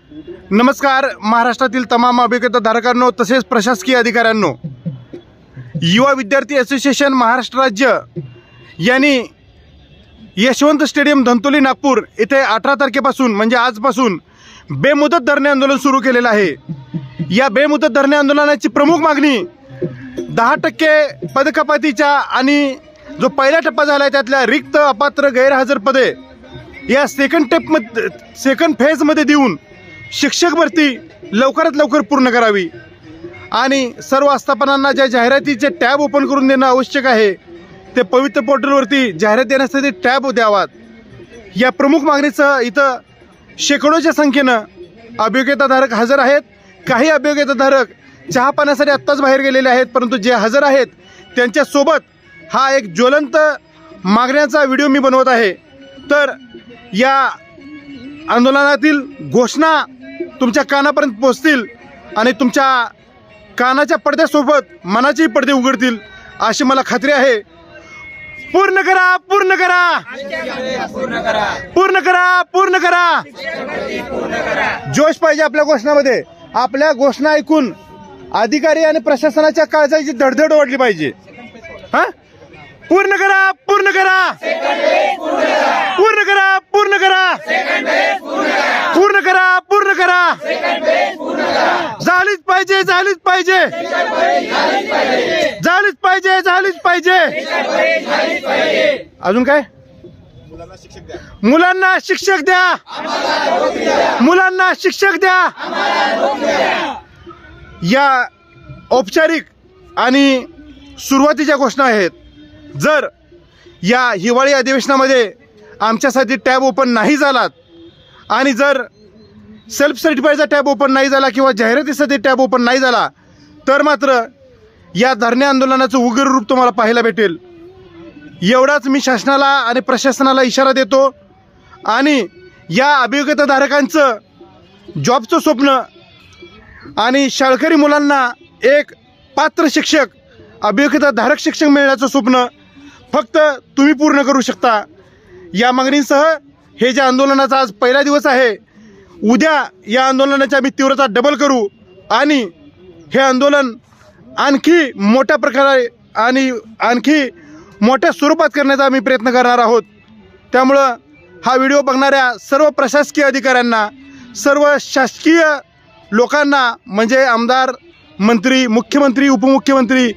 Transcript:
नमस्कार महाराष्ट्रातील तमाम अभियोग्यताधारकांनो तसेच प्रशासकीय अधिकाऱ्यांनो, युवा विद्यार्थी असोसिएशन महाराष्ट्र राज्य यांनी यशवंत स्टेडियम धंतोली नागपूर येथे 18 तारखेपासून म्हणजे आजपासून बेमुदत धरणे आंदोलन सुरू केलेलं आहे। या बेमुदत धरणे आंदोलनाची प्रमुख मागणी 10% पदकपातीच्या आणि जो पहिला टप्पा झाला आहे त्यातल्या रिक्त अपात्र गैरहजर पदे या सेकंड फेजमध्ये देऊन शिक्षक भरती लवकरात लवकर पूर्ण करावी आणि सर्व आस्थापनांना ज्या जाहिरातीचे टॅब ओपन करून देणं आवश्यक आहे ते पवित्र पोर्टलवरती जाहिरात देण्यासाठी टॅब द्यावात। या प्रमुख मागणीचं इथं शेकडोच्या संख्येनं अभियोग्यताधारक हजर आहेत। काही अभियोग्यताधारक चहा पाण्यासाठी आत्ताच बाहेर गेलेले आहेत, परंतु जे हजर आहेत त्यांच्यासोबत हा एक ज्वलंत मागण्याचा व्हिडिओ मी बनवत आहे। तर या आंदोलनातील घोषणा तुमच्या कानापर्यंत पोहोचतील आणि तुमच्या कानाच्या पडद्यासोबत मनाचेही पडदे उघडतील अशी मला खात्री आहे। पूर्ण करा, पूर्ण करा, पूर्ण करा, पूर्ण करा। जोश पाहिजे आपल्या घोषणामध्ये। आपल्या घोषणा ऐकून अधिकारी आणि प्रशासनाच्या काळजाची धडधड वाढली पाहिजे। पूर्ण करा, पूर्ण करा, पूर्ण करा, पूर्ण करा, पूर्ण करा, पूर्ण करा। झालीच पाहिजे, झालीच पाहिजे, झालीच पाहिजे, झालीच पाहिजे। अजून काय? मुलांना शिक्षक द्या, मुलांना शिक्षक द्या। या औपचारिक आणि सुरुवातीच्या घोषणा आहेत। जर या हिवाळी अधिवेशनामध्ये आमच्यासाठी टॅब ओपन नाही झालात आणि जर सेल्फ सर्टिफाईडचा टॅब ओपन नाही झाला किंवा जाहिरातीसाठी टॅब ओपन नाही झाला तर मात्र या धरणे आंदोलनाचं उग्र रूप तुम्हाला पाहायला भेटेल। एवढाच मी शासनाला आणि प्रशासनाला इशारा देतो आणि या अभियोग्यताधारकांचं जॉबचं स्वप्न आणि शाळकरी मुलांना एक पात्र शिक्षक अभियोग्यताधारक शिक्षक मिळण्याचं स्वप्न फक्त तुम्ही पूर्ण करू शकता। या मागणींसह हे जे आंदोलनाचा आज पहिला दिवस आहे, उद्या या आंदोलनाची आम्ही तीव्रता डबल करू आणि हे आंदोलन आणखी मोठ्या प्रकारे आणि आणखी मोठ्या स्वरूपात करण्याचा आम्ही प्रयत्न करणार आहोत। त्यामुळं हा व्हिडिओ बघणाऱ्या सर्व प्रशासकीय अधिकाऱ्यांना, सर्व शासकीय लोकांना म्हणजे आमदार, मंत्री, मुख्यमंत्री, उपमुख्यमंत्री